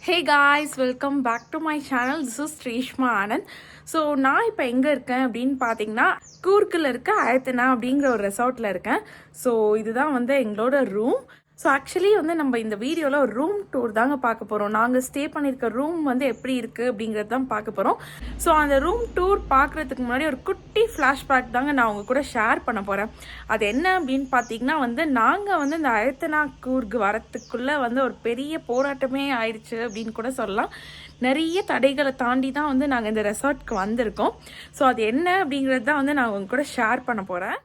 Hey guys, welcome back to my channel. This is Trishma Anand. So நான் இப்போ எங்கே இருக்கேன் அப்படின்னு பார்த்தீங்கன்னா கூர்க்கில் இருக்க ஆயத்தனா அப்படிங்கிற ஒரு ரெசார்ட்டில் இருக்கேன். ஸோ இதுதான் வந்து எங்களோட ரூம். ஸோ ஆக்சுவலி வந்து நம்ம இந்த வீடியோவில் ஒரு ரூம் டூர் தாங்க பார்க்க போகிறோம். நாங்கள் ஸ்டே பண்ணியிருக்க ரூம் வந்து எப்படி இருக்குது அப்படிங்கிறது தான் பார்க்க போகிறோம். ஸோ அந்த ரூம் டூர் பார்க்குறதுக்கு முன்னாடி ஒரு குட்டி ஃப்ளாஷ்பேக் தாங்க நான் உங்கள் கூட ஷேர் பண்ண போகிறேன். அது என்ன அப்படின்னு பார்த்தீங்கன்னா வந்து நாங்கள் வந்து இந்த அயத்தனா கூர்க் வரத்துக்குள்ளே வந்து ஒரு பெரிய போராட்டமே ஆயிடுச்சு அப்படின்னு கூட சொல்லலாம். நிறைய தடைகளை தாண்டி தான் வந்து நாங்கள் இந்த ரெசார்ட்க்கு வந்திருக்கோம். ஸோ அது என்ன அப்படிங்கிறது தான் வந்து நான் உங்க கூட ஷேர் பண்ண போகிறேன்.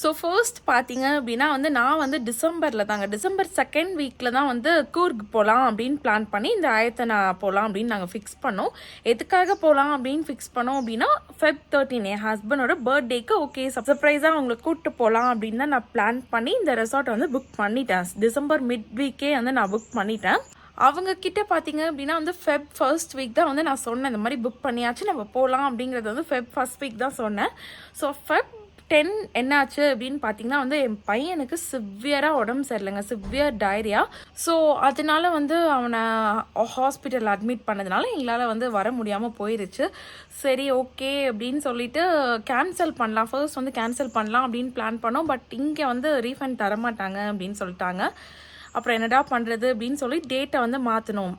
ஸோ ஃபர்ஸ்ட் பார்த்தீங்க அப்படின்னா வந்து நான் வந்து டிசம்பர் 2nd வீக்கில் தான் வந்து கூர்க் போகலாம் அப்படின்னு பிளான் பண்ணி இந்த ஆயத்தனா போகலாம் அப்படின்னு நாங்கள் ஃபிக்ஸ் பண்ணோம். எதுக்காக போகலாம் அப்படின்னு ஃபிக்ஸ் பண்ணோம் அப்படின்னா Feb 13 என் ஹஸ்பண்டோட பர்த்டேக்கு ஓகே சர்ப்ரைஸாக அவங்களை கூப்பிட்டு போகலாம் அப்படின்னு தான் நான் பிளான் பண்ணி இந்த ரெசார்ட்டை வந்து புக் பண்ணிட்டேன். டிசம்பர் மிட் வீக்கே வந்து நான் புக் பண்ணிட்டேன். அவங்க கிட்ட பார்த்தீங்க அப்படின்னா வந்து Feb 1st வீக் தான் வந்து நான் சொன்னேன் இந்த மாதிரி புக் பண்ணியாச்சு நம்ம போகலாம் அப்படிங்கிறது வந்து Feb 1st வீக் தான் சொன்னேன். ஸோ Feb 10 என்னாச்சு அப்படின்னு பார்த்தீங்கன்னா வந்து என் பையனுக்கு சிவியராக உடம்பு சரியில்லைங்க, சிவியர் டயரியா. ஸோ அதனால வந்து அவனை ஹாஸ்பிட்டல் அட்மிட் பண்ணதுனால எங்களால் வந்து வர முடியாமல் போயிருச்சு. சரி ஓகே அப்படின்னு சொல்லிட்டு கேன்சல் பண்ணலாம், ஃபர்ஸ்ட் வந்து கேன்சல் பண்ணலாம் அப்படின்னு பிளான் பண்ணோம். பட் இங்கே வந்து ரீஃபண்ட் தரமாட்டாங்க அப்படின்னு சொல்லிட்டாங்க. அப்புறம் என்னடா பண்ணுறது அப்படின்னு சொல்லி டேட்டை வந்து மாற்றணும்.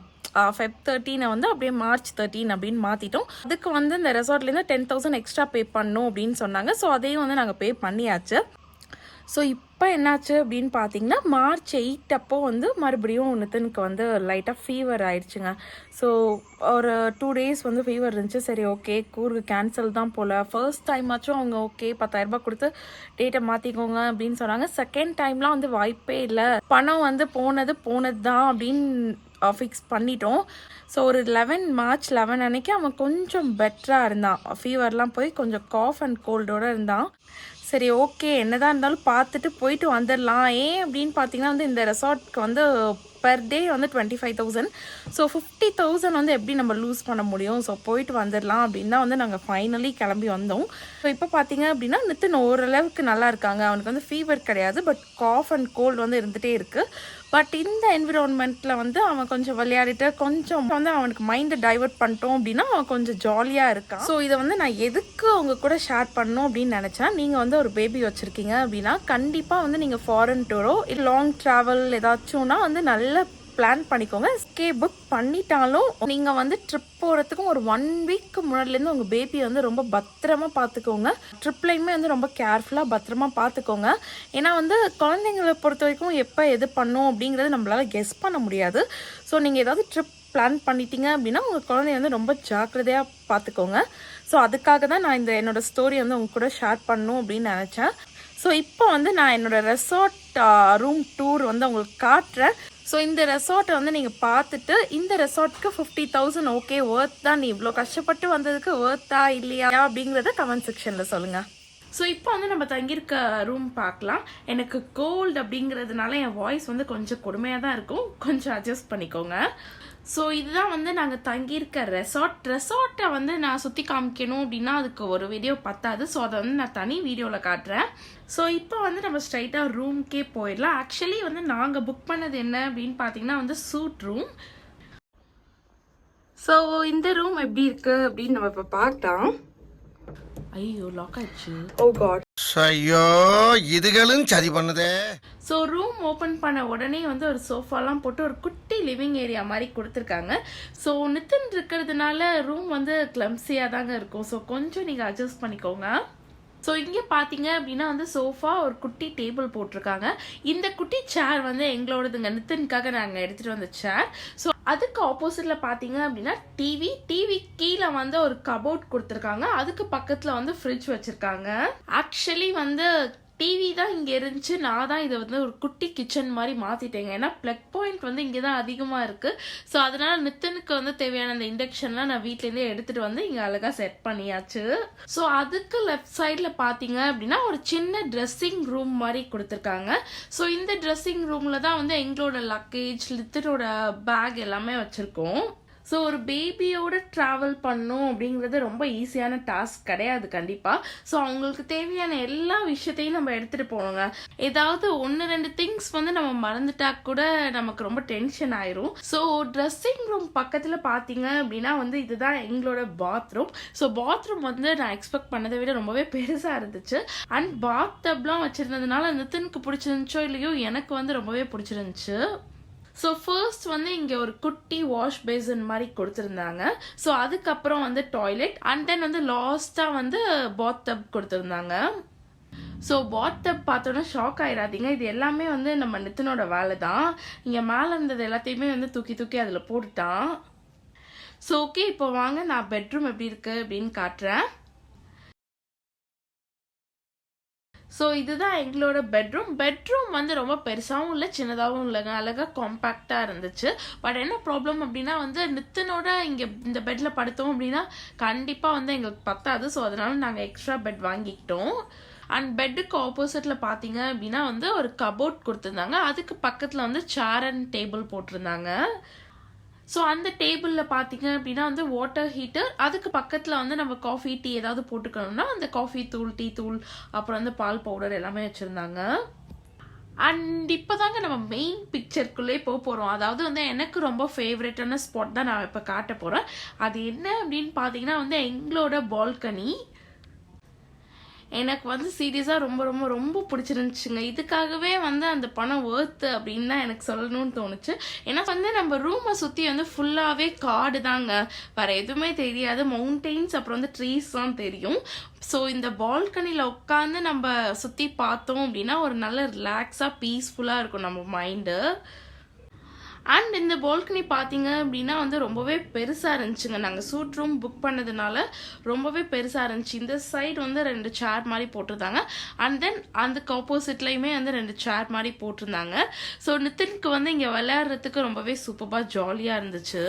Feb 13 வந்து அப்படியே March 13 அப்படின்னு மாற்றிட்டோம். அதுக்கு வந்து இந்த ரெசார்ட்லேருந்து 10,000 எக்ஸ்ட்ரா பே பண்ணணும் அப்படின்னு சொன்னாங்க. ஸோ அதையும் வந்து நாங்கள் பே பண்ணியாச்சு. ஸோ இப்போ என்னாச்சு அப்படின்னு பார்த்தீங்கன்னா March 8 அப்போ வந்து மறுபடியும் நிதினுக்கு வந்து லைட்டாக ஃபீவர் ஆயிடுச்சுங்க. ஸோ ஒரு 2 days வந்து ஃபீவர் இருந்துச்சு. சரி ஓகே கூர்க்கு கேன்சல் தான் போல். ஃபர்ஸ்ட் டைம் ஆச்சும் அவங்க ஓகே 10,000 ரூபாய் கொடுத்து டேட்டை மாற்றிக்கோங்க அப்படின்னு சொன்னாங்க. செகண்ட் டைம்லாம் வந்து வாய்ப்பே இல்லை, பணம் வந்து போனது தான் அப்படின்னு ஃபிக்ஸ் பண்ணிட்டோம். ஸோ ஒரு March 11 அன்னைக்கு அவன் கொஞ்சம் பெட்டராக இருந்தான். ஃபீவர்லாம் போய் கொஞ்சம் காஃப் அண்ட் கோல்டோடு இருந்தான். சரி ஓகே என்னதான் இருந்தாலும் பார்த்துட்டு போயிட்டு வந்துடலாம். ஏன் அப்படின்னு பார்த்தீங்கன்னா வந்து இந்த ரெசார்ட்க்கு வந்து பெர் டே வந்து 25,000. ஸோ 50,000 வந்து எப்படி நம்ம லூஸ் பண்ண முடியும். ஸோ போயிட்டு வந்துடலாம் அப்படின்னு தான் வந்து நாங்கள் ஃபைனலி கிளம்பி வந்தோம். ஸோ இப்போ பார்த்தீங்க அப்படின்னா நித்தின் ஓரளவுக்கு நல்லா இருக்காங்க. அவனுக்கு வந்து ஃபீவர் கிடையாது, பட் காஃப் அண்ட் கோல்டு வந்து இருந்துகிட்டே இருக்குது. பட் இந்த என்விரான்மெண்ட்டில் வந்து அவன் கொஞ்சம் விளையாடிட்டு கொஞ்சம் வந்து அவனுக்கு மைண்டை டைவர்ட் பண்ணிட்டோம் அப்படின்னா அவன் கொஞ்சம் ஜாலியாக இருக்கான். ஸோ இதை வந்து நான் எதுக்கு அவங்க கூட ஷேர் பண்ணணும் அப்படின்னு நினச்சேன். நீங்கள் வந்து ஒரு பேபி வச்சுருக்கீங்க அப்படின்னா கண்டிப்பாக வந்து நீங்கள் ஃபாரின் டூரோ இல்லை லாங் ட்ராவல் ஏதாச்சும்னா வந்து நல்ல பிளான் பண்ணிக்கோங்க. ஸ்கே புக் பண்ணிட்டாலும் நீங்கள் வந்து ட்ரிப் போகிறதுக்கும் ஒரு 1 வீக் முன்னாடிலேருந்து உங்கள் பேபியை வந்து ரொம்ப பத்திரமா பார்த்துக்கோங்க. ட்ரிப்லையுமே வந்து ரொம்ப கேர்ஃபுல்லாக பத்திரமா பார்த்துக்கோங்க. ஏன்னா வந்து குழந்தைங்களை பொறுத்த வரைக்கும் எப்போ எது பண்ணும் அப்படிங்கிறது நம்மளால் கெஸ் பண்ண முடியாது. ஸோ நீங்கள் ஏதாவது ட்ரிப் பிளான் பண்ணிட்டீங்க அப்படின்னா உங்கள் குழந்தைய வந்து ரொம்ப ஜாக்கிரதையாக பார்த்துக்கோங்க. ஸோ அதுக்காக தான் நான் என்னோடய ஸ்டோரி வந்து உங்க கூட ஷேர் பண்ணணும் அப்படின்னு நினச்சேன். ஸோ இப்போ வந்து நான் என்னோடய ரெசார்ட் ரூம் டூர் வந்து உங்களுக்கு காட்டுறேன். ஸோ இந்த ரெசார்ட்டை வந்து நீங்கள் பார்த்துட்டு இந்த ரெசார்ட்க்கு 50,000 ஓகே ஒர்த் தான், நீ இவ்வளோ கஷ்டப்பட்டு வந்ததுக்கு ஒர்த்தா இல்லையா அப்படிங்கிறத கமெண்ட் செக்ஷனில் சொல்லுங்கள். ஸோ இப்போ வந்து நம்ம தங்கியிருக்க ரூம் பார்க்கலாம். எனக்கு கோல்டு அப்படிங்கிறதுனால என் வாய்ஸ் வந்து கொஞ்சம் கொடுமையாக தான் இருக்கும், கொஞ்சம் அட்ஜஸ்ட் பண்ணிக்கோங்க. ஸோ இதுதான் வந்து நாங்கள் தங்கியிருக்க ரெசார்ட்டை வந்து நான் சுற்றி காமிக்கணும் அப்படின்னா அதுக்கு ஒரு வீடியோ பத்தாது. ஸோ அதை வந்து நான் தனி வீடியோவில் காட்டுறேன். ஸோ இப்போ வந்து நம்ம ஸ்ட்ரைட்டாக ரூம்க்கே போயிடலாம். ஆக்சுவலி வந்து நாங்கள் புக் பண்ணது என்ன அப்படின்னு பார்த்தீங்கன்னா வந்து சூட் ரூம். ஸோ இந்த ரூம் எப்படி இருக்குது அப்படின்னு நம்ம இப்போ பார்க்கலாம். ஐயோ லாக் ஆயிடுச்சு. ஓ காட், ஐயோ இதுகளும் சரி பண்ணுதே. ஸோ ரூம் ஓப்பன் பண்ண உடனே வந்து ஒரு சோஃபாலாம் போட்டு ஒரு குட்டி லிவிங் ஏரியா மாதிரி கொடுத்துருக்காங்க. ஸோ நித்தின் இருக்கிறதுனால ரூம் வந்து கிளம்சியாக தாங்க இருக்கும். ஸோ கொஞ்சம் நீங்கள் அட்ஜஸ்ட் பண்ணிக்கோங்க. ஸோ இங்கே பார்த்தீங்க அப்படின்னா வந்து சோஃபா ஒரு குட்டி டேபிள் போட்டிருக்காங்க. இந்த குட்டி சேர் வந்து எங்களோடதுங்க, நித்தினுக்காக நாங்கள் எடுத்துகிட்டு வந்த சேர். ஸோ அதுக்கு ஆப்போசிட்டில் பார்த்தீங்க அப்படின்னா டிவி கீழே வந்து ஒரு கபோர்ட் கொடுத்துருக்காங்க. அதுக்கு பக்கத்தில் வந்து ஃப்ரிட்ஜ் வச்சுருக்காங்க. ஆக்சுவலி வந்து டிவி தான் இங்கே இருந்துச்சு, நான் தான் இதை வந்து ஒரு குட்டி கிச்சன் மாதிரி மாற்றிட்டேங்க. ஏன்னா ப்ளக் பாயிண்ட் வந்து இங்கே தான் அதிகமாக இருக்குது. ஸோ அதனால் நித்தனுக்கு வந்து தேவையான அந்த இண்டக்ஷன்லாம் நான் வீட்டிலேருந்தே எடுத்துகிட்டு வந்து இங்கே அழகாக செட் பண்ணியாச்சு. ஸோ அதுக்கு லெஃப்ட் சைடில் பார்த்தீங்க அப்படின்னா ஒரு சின்ன ட்ரெஸ்ஸிங் ரூம் மாதிரி கொடுத்துருக்காங்க. ஸோ இந்த ட்ரெஸ்ஸிங் ரூமில் தான் வந்து எங்களோட லக்கேஜ் நித்தனோட பேக் எல்லாமே வச்சுருக்கோம். ஸோ ஒரு பேபியோட ட்ராவல் பண்ணும் அப்படிங்கிறது ரொம்ப ஈஸியான டாஸ்க் கிடையாது கண்டிப்பாக. ஸோ அவங்களுக்கு தேவையான எல்லா விஷயத்தையும் நம்ம எடுத்துகிட்டு போகணுங்க. ஏதாவது 1-2 திங்ஸ் வந்து நம்ம மறந்துட்டா கூட நமக்கு ரொம்ப டென்ஷன் ஆயிரும். ஸோ ட்ரெஸ்ஸிங் ரூம் பக்கத்தில் பார்த்தீங்க அப்படின்னா வந்து இதுதான் எங்களோட பாத்ரூம். ஸோ பாத்ரூம் வந்து நான் எக்ஸ்பெக்ட் பண்ணதை விட ரொம்பவே பெருசாக இருந்துச்சு. அண்ட் பாத் டப்லாம் வச்சுருந்ததுனால நித்தினுக்கு பிடிச்சிருந்துச்சோ இல்லையோ எனக்கு வந்து ரொம்பவே பிடிச்சிருந்துச்சு. ஸோ ஃபர்ஸ்ட் வந்து இங்கே ஒரு குட்டி வாஷ் பேசன் மாதிரி கொடுத்துருந்தாங்க. ஸோ அதுக்கப்புறம் வந்து டாய்லெட் அண்ட் தென் வந்து லாஸ்ட்டாக வந்து பாத் டப் கொடுத்துருந்தாங்க. ஸோ பாத் டப் பார்த்தோன்னா ஷாக் ஆயிடாதீங்க. இது எல்லாமே வந்து நம்ம நித்தினோட வேலை தான். இங்கே மேலே இருந்தது எல்லாத்தையுமே வந்து தூக்கி அதில் போட்டுட்டான். ஸோ ஓகே, இப்போ வாங்க நான் பெட்ரூம் எப்படி இருக்குது அப்படின்னு காட்டுறேன். ஸோ இதுதான் எங்களோட பெட்ரூம் வந்து ரொம்ப பெருசாகவும் இல்லை சின்னதாகவும் இல்லைங்க, அழகாக காம்பேக்டாக இருந்துச்சு. பட் என்ன ப்ராப்ளம் அப்படின்னா வந்து நித்தினோட இங்கே இந்த பெட்டில் படுத்தோம் அப்படின்னா கண்டிப்பாக வந்து எங்களுக்கு பத்தாது. ஸோ அதனால நாங்கள் எக்ஸ்ட்ரா பெட் வாங்கிக்கிட்டோம். அண்ட் பெட்டுக்கு ஆப்போசிட்டில் பார்த்தீங்க அப்படின்னா வந்து ஒரு கபோர்ட் கொடுத்துருந்தாங்க. அதுக்கு பக்கத்தில் வந்து சேர் அண்ட் டேபிள் போட்டிருந்தாங்க. ஸோ அந்த டேபிளில் பார்த்தீங்க அப்படின்னா வந்து வாட்டர் ஹீட்டர், அதுக்கு பக்கத்தில் வந்து நம்ம காஃபி டீ ஏதாவது போட்டுக்கணும்னா அந்த காஃபி தூள், டீ தூள், அப்புறம் வந்து பால் பவுடர் எல்லாமே வச்சுருந்தாங்க. அண்ட் இப்போ தாங்க நம்ம மெயின் பிக்சருக்குள்ளே போக போகிறோம். அதாவது வந்து எனக்கு ரொம்ப ஃபேவரட்டான ஸ்பாட் தான் நான் இப்போ காட்ட போகிறேன். அது என்ன அப்படின்னு பார்த்தீங்கன்னா வந்து எங்களோட பால்கனி. எனக்கு வந்து சீரியஸாக ரொம்ப ரொம்ப ரொம்ப பிடிச்சிருந்துச்சுங்க. இதுக்காகவே வந்து அந்த பணம் ஒர்த்து அப்படின்னு தான் எனக்கு சொல்லணும்னு தோணுச்சு. ஏன்னா வந்து நம்ம ரூமை சுற்றி வந்து ஃபுல்லாகவே காடு தாங்க, வேறு எதுவுமே தெரியாது. மவுண்டெயின்ஸ் அப்புறம் வந்து ட்ரீஸ் தான் தெரியும். ஸோ இந்த பால்கனியில் உட்காந்து நம்ம சுற்றி பார்த்தோம் அப்படின்னா ஒரு நல்ல ரிலாக்ஸாக பீஸ்ஃபுல்லாக இருக்கும் நம்ம மைண்டு. அண்ட் இந்த பால்கனி பார்த்தீங்க அப்படின்னா வந்து ரொம்பவே பெருசாக இருந்துச்சுங்க. நாங்கள் சூட் ரூம் புக் பண்ணதுனால ரொம்பவே பெருசாக இருந்துச்சு. இந்த சைடு வந்து 2 சேர் மாதிரி போட்டிருந்தாங்க. அண்ட் தென் அதுக்கு ஆப்போசிட்லையுமே வந்து 2 சேர் மாதிரி போட்டிருந்தாங்க. ஸோ நித்தினுக்கு வந்து இங்கே விளையாடுறதுக்கு ரொம்பவே சூப்பராக ஜாலியாக இருந்துச்சு.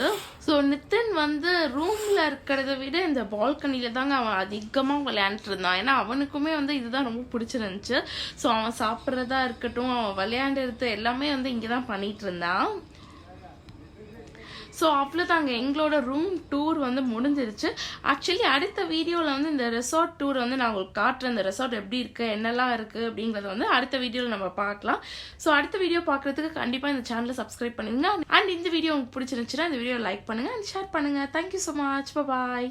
ஸோ நித்தின் வந்து ரூமில் இருக்கிறத விட இந்த பால்கனியில் தாங்க அவன் அதிகமாக விளையாண்டுட்டு இருந்தான். ஏன்னா அவனுக்குமே வந்து இதுதான் ரொம்ப பிடிச்சிருந்துச்சு. ஸோ அவன் சாப்பிட்றதா இருக்கட்டும், அவன் விளையாண்டுறது எல்லாமே வந்து இங்கே தான் பண்ணிகிட்டு இருந்தான். ஸோ அவ்வளோதாங்க, எங்களோட ரூம் டூர் வந்து முடிஞ்சிருச்சு. ஆக்சுவலி அடுத்த வீடியோவில் வந்து இந்த ரெசார்ட் டூர் வந்து நான் உங்களுக்கு காட்டுறேன். இந்த ரெசார்ட் எப்படி இருக்குது, என்னெல்லாம் இருக்குது அப்படிங்கிறத வந்து அடுத்த வீடியோவில் நம்ம பார்க்கலாம். ஸோ அடுத்த வீடியோ பார்க்குறதுக்கு கண்டிப்பாக இந்த சேனலை சப்ஸ்கிரைப் பண்ணுங்க. அண்ட் இந்த வீடியோ உங்களுக்கு பிடிச்சிருந்துச்சுன்னா இந்த வீடியோ லைக் பண்ணுங்கள் அண்ட் ஷேர் பண்ணுங்கள். Thank you so much. பாய்.